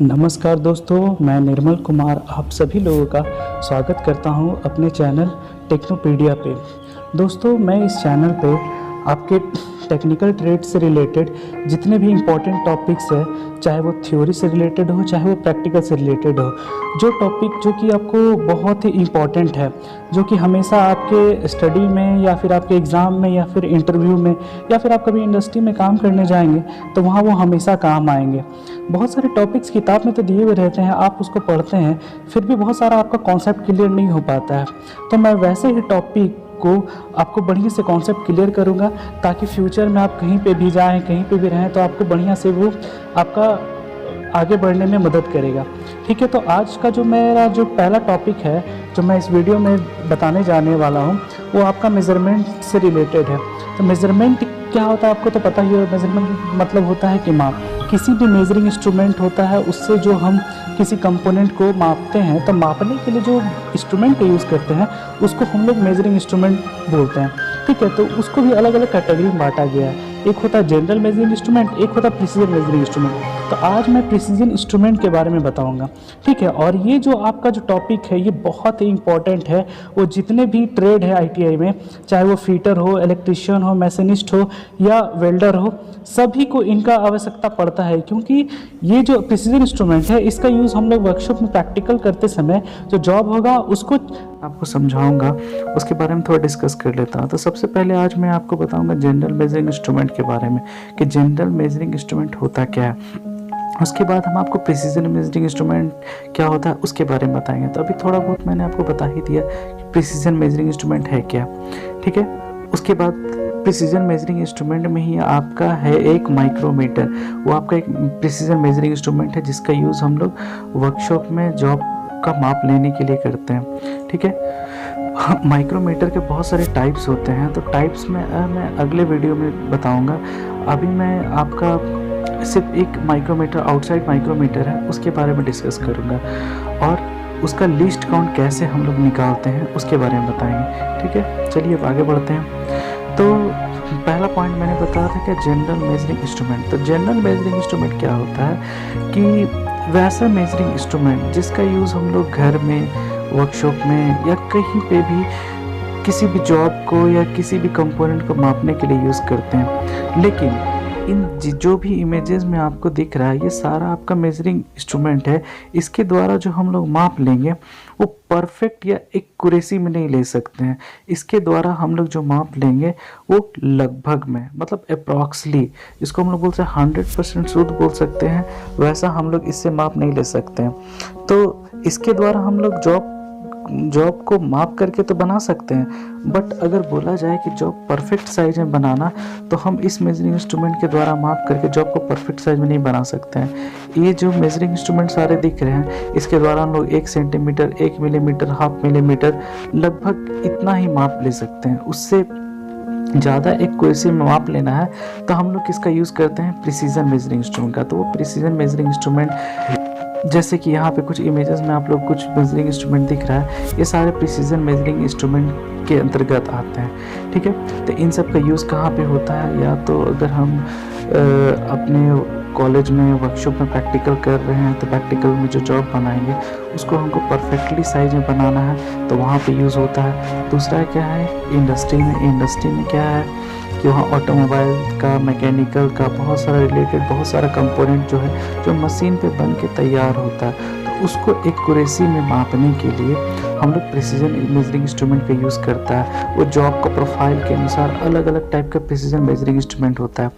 नमस्कार दोस्तों, मैं निर्मल कुमार आप सभी लोगों का स्वागत करता हूं अपने चैनल टेक्नोपीडिया पे। दोस्तों, मैं इस चैनल पे आपके टेक्निकल ट्रेड से रिलेटेड जितने भी इम्पोर्टेंट टॉपिक्स हैं, चाहे वो थ्योरी से रिलेटेड हो चाहे वो प्रैक्टिकल से रिलेटेड हो, जो टॉपिक जो कि आपको बहुत ही इम्पोर्टेंट है, जो कि हमेशा आपके स्टडी में या फिर आपके एग्ज़ाम में या फिर इंटरव्यू में या फिर आप कभी इंडस्ट्री में काम करने जाएंगे तो वहाँ वो हमेशा काम आएंगे। बहुत सारे टॉपिक्स किताब में तो दिए हुए रहते हैं, आप उसको पढ़ते हैं, फिर भी बहुत सारा आपका कॉन्सेप्ट क्लियर नहीं हो पाता है। तो मैं वैसे ही टॉपिक को आपको बढ़िया से कॉन्सेप्ट क्लियर करूंगा ताकि फ्यूचर में आप कहीं पे भी जाएं, कहीं पे भी रहें तो आपको बढ़िया से वो आपका आगे बढ़ने में मदद करेगा। ठीक है, तो आज का जो मेरा जो पहला टॉपिक है जो मैं इस वीडियो में बताने जाने वाला हूँ वो आपका मेज़रमेंट से रिलेटेड है। तो मेज़रमेंट क्या होता है आपको तो पता ही है। मेज़रमेंट मतलब होता है कि माप। किसी भी मेजरिंग इंस्ट्रूमेंट होता है, उससे जो हम किसी कंपोनेंट को मापते हैं तो मापने के लिए जो इंस्ट्रूमेंट का यूज़ करते हैं उसको हम लोग मेजरिंग इंस्ट्रूमेंट बोलते हैं। ठीक है, तो उसको भी अलग अलग कैटेगरी में बांटा गया है। एक होता है जनरल मेजरिंग इंस्ट्रूमेंट, एक होता है प्रिसीजन मेजरिंग इंस्ट्रूमेंट। तो आज मैं प्रिसीजन इंस्ट्रूमेंट के बारे में बताऊंगा। ठीक है, और ये जो आपका जो टॉपिक है ये बहुत ही इंपॉर्टेंट है। वो जितने भी ट्रेड है आईटीआई में, चाहे वो फिटर हो, इलेक्ट्रिशियन हो, मैशनिस्ट हो या वेल्डर हो, सभी को इनका आवश्यकता पड़ता है, क्योंकि ये जो प्रिसीजन इंस्ट्रूमेंट है इसका यूज़ हम लोग वर्कशॉप में प्रैक्टिकल करते समय जो जॉब होगा उसको आपको समझाऊंगा, उसके बारे में थोड़ा डिस्कस कर लेता हूँ। तो सबसे पहले आज मैं आपको बताऊंगा जनरल मेजरिंग इंस्ट्रूमेंट के बारे में कि जनरल मेजरिंग इंस्ट्रूमेंट होता क्या है। उसके बाद हम आपको प्रिसीजन मेजरिंग इंस्ट्रूमेंट क्या होता है उसके बारे में बताएंगे। तो अभी थोड़ा बहुत मैंने आपको बता ही दिया कि प्रिसीजन मेजरिंग इंस्ट्रूमेंट है क्या। ठीक है, उसके बाद प्रिसीजन मेजरिंग इंस्ट्रूमेंट में ही आपका है एक माइक्रोमीटर। वो आपका एक प्रिसीजन मेजरिंग इंस्ट्रूमेंट है जिसका यूज़ हम लोग वर्कशॉप में जॉब का माप लेने के लिए करते हैं। ठीक है, माइक्रोमीटर के बहुत सारे टाइप्स होते हैं, तो टाइप्स में मैं अगले वीडियो में बताऊंगा। अभी मैं आपका सिर्फ एक माइक्रोमीटर, आउटसाइड माइक्रोमीटर है, उसके बारे में डिस्कस करूंगा और उसका लीस्ट काउंट कैसे हम लोग निकालते हैं उसके बारे में बताएंगे। ठीक है, चलिए अब आगे बढ़ते हैं। तो पहला पॉइंट मैंने बताया था कि जनरल मेजरिंग इंस्ट्रूमेंट। तो जनरल मेजरिंग इंस्ट्रूमेंट क्या होता है कि वैसा मेजरिंग इंस्ट्रूमेंट जिसका यूज़ हम लोग घर में, वर्कशॉप में या कहीं पे भी किसी भी जॉब को या किसी भी कंपोनेंट को मापने के लिए यूज़ करते हैं। लेकिन इन जो भी इमेजेस में आपको दिख रहा है ये सारा आपका मेजरिंग इंस्ट्रूमेंट है। इसके द्वारा जो हम लोग माप लेंगे वो परफेक्ट या एक्यूरेसी में नहीं ले सकते हैं। इसके द्वारा हम लोग जो माप लेंगे वो लगभग में, मतलब अप्रॉक्सली, इसको हम लोग बोलते हैं 100% शुद्ध बोल सकते हैं, वैसा हम लोग इससे माप नहीं ले सकते हैं। तो इसके द्वारा हम लोग जॉब को माप करके तो बना सकते हैं, बट अगर बोला जाए कि जॉब परफेक्ट साइज में बनाना तो हम इस मेजरिंग इंस्ट्रूमेंट के द्वारा माप करके जॉब को परफेक्ट साइज में नहीं बना सकते हैं। ये जो मेजरिंग इंस्ट्रूमेंट सारे दिख रहे हैं इसके द्वारा हम लोग 1 सेंटीमीटर, 1 मिलीमीटर, हाफ मिलीमीटर, लगभग इतना ही माप ले सकते हैं। उससे ज़्यादा एक्यूरेसी में माप लेना है तो हम लोग किसका यूज़ करते हैं, प्रिसीजन मेजरिंग इंस्ट्रूमेंट का। तो वो प्रिसीजन मेजरिंग इंस्ट्रूमेंट, जैसे कि यहाँ पे कुछ इमेजेस में आप लोग कुछ मेजरिंग इंस्ट्रूमेंट दिख रहा है, ये सारे प्रिसीजन मेजरिंग इंस्ट्रूमेंट के अंतर्गत आते हैं। ठीक है, तो इन सब का यूज़ कहाँ पे होता है, या तो अगर हम अपने कॉलेज में, वर्कशॉप में प्रैक्टिकल कर रहे हैं तो प्रैक्टिकल में जो जॉब बनाएंगे उसको हमको परफेक्टली साइज में बनाना है तो वहाँ पे यूज़ होता है। दूसरा क्या है, इंडस्ट्री में। इंडस्ट्री में क्या है कि वहाँ ऑटोमोबाइल का, मैकेनिकल का बहुत सारा रिलेटेड, बहुत सारा कंपोनेंट जो है जो मशीन पे बन के तैयार होता है, तो उसको एक्यूरेसी में मापने के लिए हम लोग प्रिसीजन मेजरिंग इंस्ट्रूमेंट का यूज़ करता है। वो जॉब का प्रोफाइल के अनुसार अलग अलग टाइप का प्रिसीजन मेजरिंग इंस्ट्रूमेंट होता है।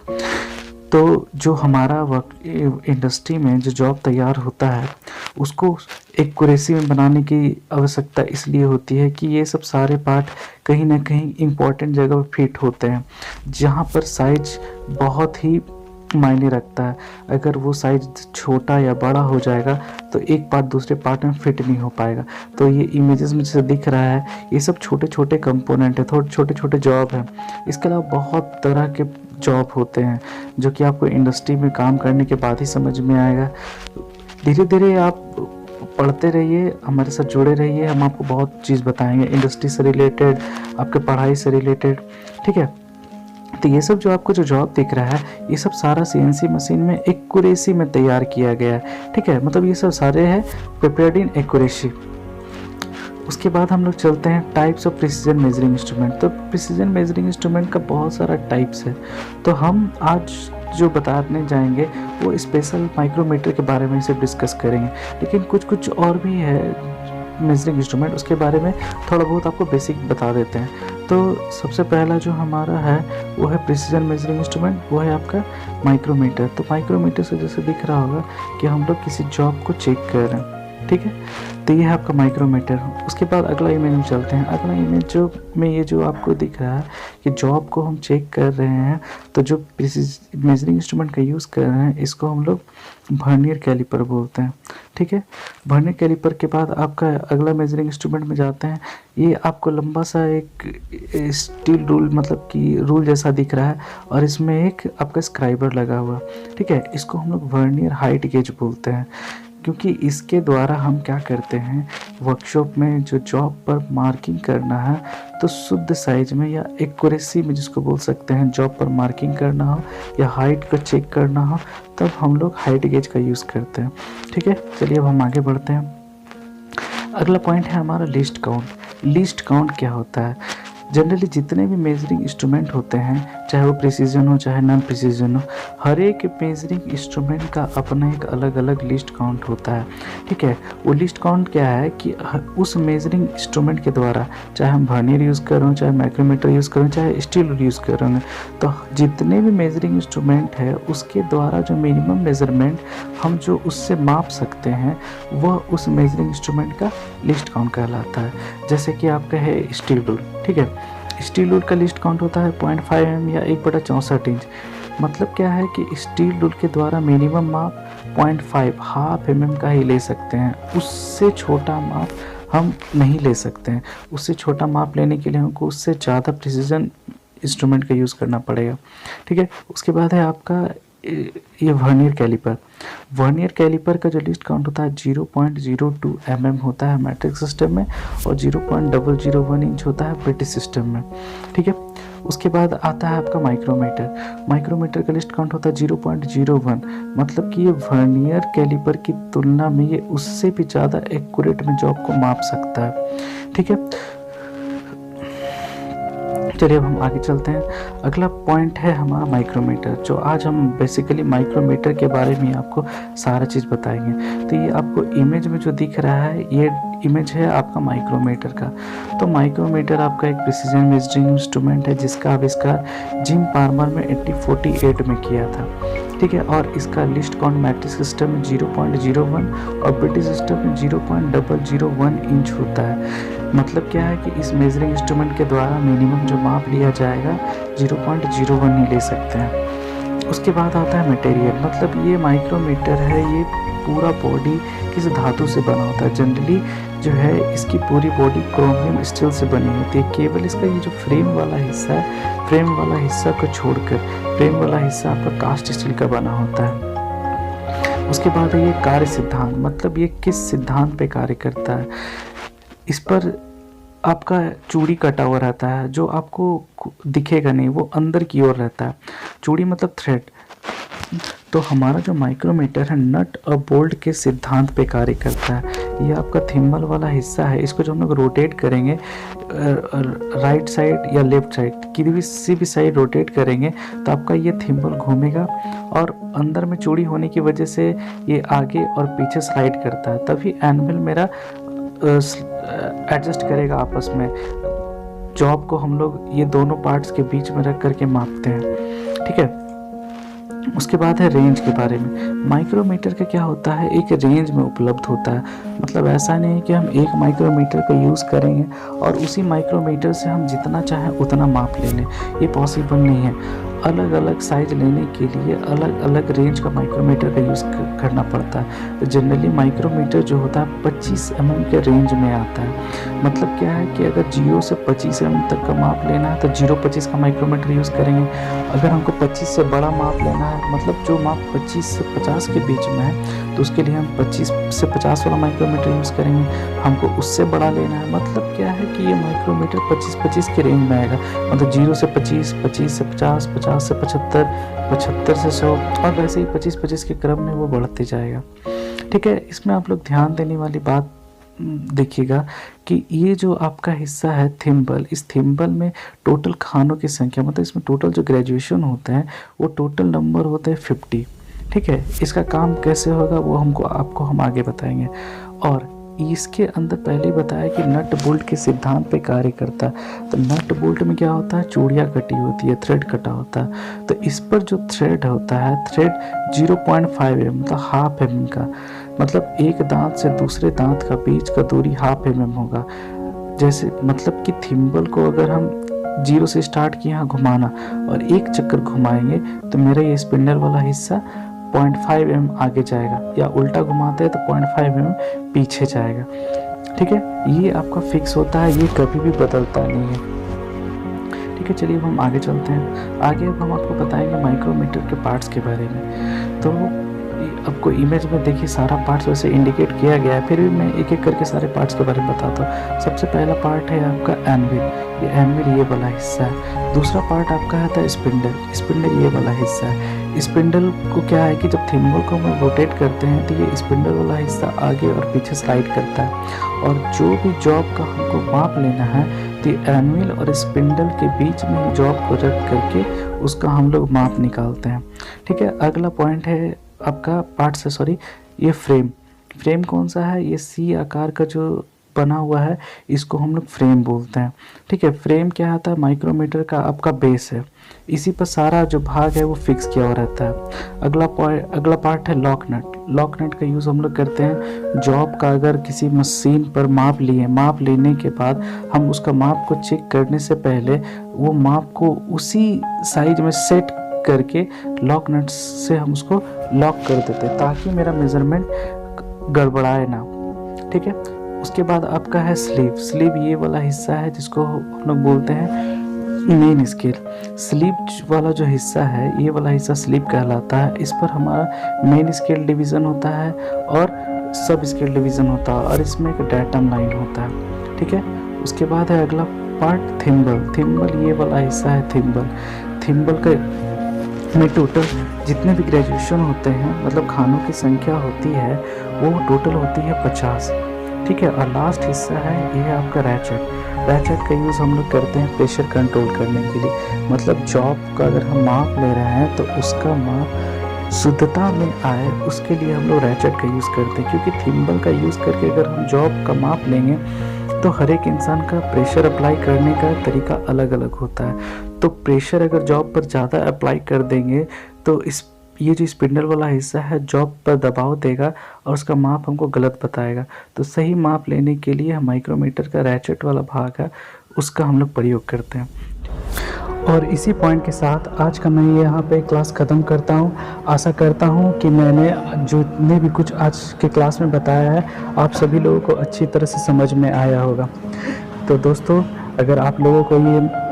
तो जो हमारा इंडस्ट्री में जो जॉब तैयार होता है उसको एक्यूरेसी में बनाने की आवश्यकता इसलिए होती है कि ये सब सारे पार्ट कहीं ना कहीं इम्पोर्टेंट जगह पर फिट होते हैं जहाँ पर साइज बहुत ही मायने रखता है। अगर वो साइज छोटा या बड़ा हो जाएगा तो एक पार्ट दूसरे पार्ट में फिट नहीं हो पाएगा। तो ये इमेजेस में जैसे दिख रहा है ये सब छोटे छोटे कंपोनेंट है, थोड़े छोटे छोटे जॉब है। इसके अलावा बहुत तरह के जॉब होते हैं जो कि आपको इंडस्ट्री में काम करने के बाद ही समझ में आएगा। धीरे धीरे आप पढ़ते रहिए, हमारे साथ जुड़े रहिए, हम आपको बहुत चीज़ बताएंगे इंडस्ट्री से रिलेटेड, आपके पढ़ाई से रिलेटेड। ठीक है, तो ये सब जो आपको जो जॉब दिख रहा है, ये सब सारा CNC मशीन में एक्यूरेसी में तैयार किया गया है। ठीक है, मतलब ये सब सारे हैं प्रिपेयर्ड इन एक्यूरेसी। उसके बाद हम लोग चलते हैं types of precision measuring instrument. तो प्रिसीजन मेजरिंग इंस्ट्रूमेंट का बहुत सारा टाइप्स है, तो हम आज जो बताने जाएंगे वो स्पेशल माइक्रोमीटर के बारे में सिर्फ डिस्कस करेंगे, लेकिन कुछ और भी है मेजरिंग इंस्ट्रूमेंट, उसके बारे में थोड़ा बहुत आपको बेसिक बता देते हैं। तो सबसे पहला जो हमारा है वो है प्रिसीजन मेजरिंग इंस्ट्रूमेंट, वो है आपका माइक्रोमीटर। तो माइक्रोमीटर से जैसे दिख रहा होगा कि हम लोग किसी जॉब को चेक कर रहे हैं। ठीक है, तो ये है आपका माइक्रोमीटर। उसके बाद अगला इमेज में चलते हैं। अगला इमेज जो में ये जो आपको दिख रहा है कि जॉब को हम चेक कर रहे हैं, तो जो मेजरिंग इंस्ट्रूमेंट का यूज़ कर रहे हैं इसको हम लोग वर्नियर कैलिपर बोलते हैं। ठीक है, वर्नियर कैलिपर के बाद आपका अगला मेजरिंग इंस्ट्रूमेंट में जाते हैं। ये आपको लंबा सा एक स्टील रूल, मतलब कि रूल जैसा दिख रहा है, और इसमें एक आपका स्क्राइबर लगा हुआ। ठीक है, इसको हम लोग वर्नियर हाइट गेज बोलते हैं, क्योंकि इसके द्वारा हम क्या करते हैं, वर्कशॉप में जो जॉब पर मार्किंग करना है तो शुद्ध साइज में या एक्यूरेसी में, जिसको बोल सकते हैं, जॉब पर मार्किंग करना हो या हाइट को चेक करना हो, तब हम लोग हाइट गेज का यूज़ करते हैं। ठीक है, चलिए अब हम आगे बढ़ते हैं। अगला पॉइंट है हमारा लिस्ट काउंट। लिस्ट काउंट क्या होता है? जनरली जितने भी मेजरिंग इंस्ट्रूमेंट होते हैं, चाहे वो प्रिसीजन हो चाहे नॉन प्रिसीजन हो, हर एक मेजरिंग इंस्ट्रूमेंट का अपना एक अलग अलग लिस्ट काउंट होता है। ठीक है, वो लिस्ट काउंट क्या है कि उस मेजरिंग इंस्ट्रूमेंट के द्वारा, चाहे हम वर्नियर यूज़ करूँ, चाहे माइक्रोमीटर यूज़ करूँ, चाहे स्टील रूल यूज़ करूँगे, तो जितने भी मेजरिंग इंस्ट्रूमेंट है उसके द्वारा जो मिनिमम मेजरमेंट हम जो उससे माप सकते हैं वह उस मेजरिंग इंस्ट्रूमेंट का लिस्ट काउंट कहलाता है। जैसे कि आपका है स्टील रूल। ठीक है, स्टील रूल का लिस्ट काउंट होता है 0.5 mm या 1/64 इंच। मतलब क्या है कि स्टील रूल के द्वारा मिनिमम माप 0.5 हाफ mm का ही ले सकते हैं, उससे छोटा माप हम नहीं ले सकते हैं। उससे छोटा माप लेने के लिए हमको उससे ज़्यादा प्रिसीजन इंस्ट्रूमेंट का यूज़ करना पड़ेगा। ठीक है, उसके बाद है आपका ये वर्नियर कैलिपर। वर्नियर कैलिपर का जो लिस्ट काउंट होता है 0.02 mm होता है मैट्रिक सिस्टम में, और 0.001 इंच होता है ब्रिटिश सिस्टम में। ठीक है, उसके बाद आता है आपका माइक्रोमीटर। माइक्रोमीटर का लिस्ट काउंट होता है 0.01, मतलब कि ये वर्नियर कैलिपर की तुलना में ये उससे भी ज़्यादा एक्यूरेट में जॉब को माप सकता है। ठीक है, चलिए अब हम आगे चलते हैं। अगला पॉइंट है हमारा माइक्रोमीटर, जो आज हम बेसिकली माइक्रोमीटर के बारे में आपको सारा चीज़ बताएंगे। तो ये आपको इमेज में जो दिख रहा है, ये इमेज है आपका माइक्रोमीटर का। तो माइक्रोमीटर आपका एक प्रिसीजन मेजरिंग इंस्ट्रूमेंट है जिसका आविष्कार जिम पार्मर में 1848 में किया था। ठीक है, और इसका लिस्ट काउंट मैट्रिक सिस्टम में 0.01 और ब्रिटिश सिस्टम में 0.001 इंच होता है। मतलब क्या है कि इस मेजरिंग इंस्ट्रूमेंट के द्वारा मिनिमम जो माप लिया जाएगा 0.01 ही ले सकते हैं। उसके बाद आता है मटेरियल, मतलब ये माइक्रोमीटर है, ये पूरा बॉडी किस धातु से बना होता है। जनरली जो है इसकी पूरी बॉडी क्रोमियम स्टील से बनी होती है, केवल इसका ये जो फ्रेम वाला हिस्सा है, फ्रेम वाला हिस्सा को छोड़कर फ्रेम वाला हिस्सा आपका कास्ट स्टील का बना होता है। उसके बाद है ये कार्य सिद्धांत, मतलब ये किस सिद्धांत पे कार्य करता है। इस पर आपका चूड़ी कटा हुआ रहता है, जो आपको दिखेगा नहीं, वो अंदर की ओर रहता है। चूड़ी मतलब थ्रेड। तो हमारा जो माइक्रोमीटर है नट और बोल्ट के सिद्धांत पे कार्य करता है। ये आपका थिम्बल वाला हिस्सा है, इसको जो हम लोग रोटेट करेंगे राइट साइड या लेफ्ट साइड, किसी भी साइड रोटेट करेंगे तो आपका ये थिम्बल घूमेगा, और अंदर में चूड़ी होने की वजह से ये आगे और पीछे स्लाइड करता है, तभी एनिमल मेरा एडजस्ट करेगा आपस में। जॉब को हम लोग ये दोनों पार्ट्स के बीच में रख करके मापते हैं। ठीक है, उसके बाद है रेंज के बारे में। माइक्रोमीटर का क्या होता है, एक रेंज में उपलब्ध होता है। मतलब ऐसा नहीं है कि हम एक माइक्रोमीटर का यूज़ करेंगे और उसी माइक्रोमीटर से हम जितना चाहें उतना माप ले लें, ये पॉसिबल नहीं है। अलग अलग साइज लेने के लिए अलग अलग रेंज का माइक्रोमीटर का यूज़ करना पड़ता है। तो जनरली माइक्रोमीटर जो होता है 25 mm के रेंज में आता है। मतलब क्या है कि अगर 0 से 25 mm तक का माप लेना है तो 0.25 का माइक्रोमीटर यूज़ करेंगे। अगर हमको 25 से बड़ा माप लेना है, मतलब जो माप 25 से 50 के बीच में है, तो उसके लिए हम 25 से 50 वाला माइक्रोमीटर यूज़ करेंगे। हमको उससे बड़ा लेना है, मतलब क्या है कि ये माइक्रोमीटर 25 के रेंज में आएगा। मतलब 0 से 25, 25 से 50, 50 से 75, 75 से 100 और वैसे ही 25 के क्रम में वो बढ़ते जाएगा। ठीक है, इसमें आप लोग ध्यान देने वाली बात देखिएगा कि ये जो आपका हिस्सा है थिम्बल, इस थिम्बल में टोटल खानों की संख्या, मतलब इसमें टोटल जो ग्रेजुएशन होते हैं वो टोटल नंबर होते हैं 50। ठीक है, इसका काम कैसे होगा वो आपको हम आगे बताएंगे। और इसके अंदर पहले ही बताया कि नट बोल्ट के सिद्धांत पे कार्य करता है। तो नट बोल्ट में क्या होता है, चूड़ियाँ कटी होती है, थ्रेड कटा होता है। तो इस पर जो थ्रेड होता है, थ्रेड 0.5 mm मतलब हाफ mm का, मतलब एक दांत से दूसरे दांत का बीच का दूरी हाफ mm होगा। जैसे मतलब कि थिम्बल को अगर हम 0 से स्टार्ट किए यहाँ घुमाना और एक चक्कर घुमाएंगे तो मेरा ये स्पिंडल वाला हिस्सा 0.5 mm आगे जाएगा, या उल्टा घुमाते हैं तो 0.5 mm पीछे जाएगा। ठीक है, ये आपका फिक्स होता है, ये कभी भी बदलता नहीं है। ठीक है, चलिए अब हम आगे चलते हैं। आगे अब हम आपको बताएंगे माइक्रोमीटर के पार्ट्स के बारे में। तो आपको इमेज में देखिए सारा पार्ट्स वैसे इंडिकेट किया गया है, फिर भी मैं एक एक करके सारे पार्ट्स के बारे में बताता हूँ। सबसे पहला पार्ट है आपका एनविल, ये एनविल ये वाला हिस्सा है। दूसरा पार्ट आपका आता है स्पिंडल, स्पिंडल ये वाला हिस्सा है। स्पिंडल को क्या है कि जब थिम्बल को हम रोटेट करते हैं तो ये स्पिंडल वाला हिस्सा आगे और पीछे स्लाइड करता है। और जो भी जॉब का हमको माप लेना है तो एनविल और स्पिंडल के बीच में जॉब को रख करके उसका हम लोग माप निकालते हैं। ठीक है, अगला पॉइंट है आपका ये फ्रेम कौन सा है, ये सी आकार का जो बना हुआ है इसको हम लोग फ्रेम बोलते हैं। ठीक है, फ्रेम क्या आता है, माइक्रोमीटर का आपका बेस है, इसी पर सारा जो भाग है वो फिक्स किया हुआ रहता है। अगला पार्ट है लॉक नट का यूज़ हम लोग करते हैं जॉब का। अगर किसी मशीन पर माप लेने के बाद हम उसका माप को चेक करने से पहले वो माप को उसी साइज में सेट करके लॉक नट से हम उसको लॉक कर देते हैं ताकि मेरा मेजरमेंट गड़बड़ाए ना। ठीक है, उसके बाद आपका है स्लीव ये वाला हिस्सा है जिसको हम लोग बोलते हैं मेन स्केल। स्लीव वाला जो हिस्सा है ये वाला हिस्सा स्लीव कहलाता है। इस पर हमारा मेन स्केल डिवीज़न होता है और सब स्केल डिवीज़न होता है और इसमें एक डायटम लाइन होता है। ठीक है, उसके बाद है अगला पार्ट थिम्बल ये वाला हिस्सा है थिम्बल का में टोटल जितने भी ग्रेजुएशन होते हैं, मतलब खानों की संख्या होती है वो टोटल होती है 50। ठीक है, और लास्ट हिस्सा है ये है आपका रैचेट का यूज़ हम लोग करते हैं प्रेशर कंट्रोल करने के लिए। मतलब जॉब का अगर हम माप ले रहे हैं तो उसका माप शुद्धता में आए उसके लिए हम लोग रैचेट का यूज़ करते हैं, क्योंकि थिम्बल का यूज़ करके अगर हम जॉब का माप लेंगे तो हर एक इंसान का प्रेशर अप्लाई करने का तरीका अलग अलग होता है। तो प्रेशर अगर जॉब पर ज़्यादा अप्लाई कर देंगे तो ये जो स्पिंडल वाला हिस्सा है जॉब पर दबाव देगा और उसका माप हमको गलत बताएगा। तो सही माप लेने के लिए माइक्रोमीटर का रैचेट वाला भाग है उसका हम लोग प्रयोग करते हैं। और इसी पॉइंट के साथ आज का मैं यहाँ पे क्लास ख़त्म करता हूँ। आशा करता हूँ कि मैंने जितने भी कुछ आज के क्लास में बताया है आप सभी लोगों को अच्छी तरह से समझ में आया होगा। तो दोस्तों, अगर आप लोगों को ये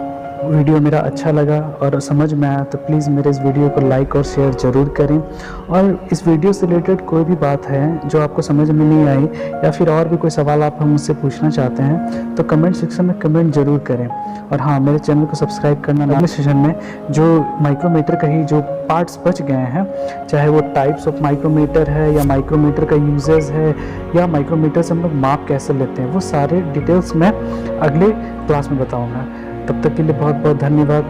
वीडियो मेरा अच्छा लगा और समझ में आया तो प्लीज़ मेरे इस वीडियो को लाइक और शेयर ज़रूर करें। और इस वीडियो से रिलेटेड कोई भी बात है जो आपको समझ में नहीं आई या फिर और भी कोई सवाल आप मुझसे पूछना चाहते हैं तो कमेंट सेक्शन में कमेंट ज़रूर करें। और हाँ, मेरे चैनल को सब्सक्राइब करना। अगले सेशन में जो माइक्रोमीटर का ही जो पार्ट्स बच गए हैं, चाहे वो टाइप्स ऑफ माइक्रोमीटर है या माइक्रोमीटर का यूजेस है या माइक्रोमीटर से हम लोग माप कैसे लेते हैं, वो सारे डिटेल्स मैं अगले क्लास में बताऊँगा। तब तक के लिए बहुत बहुत धन्यवाद।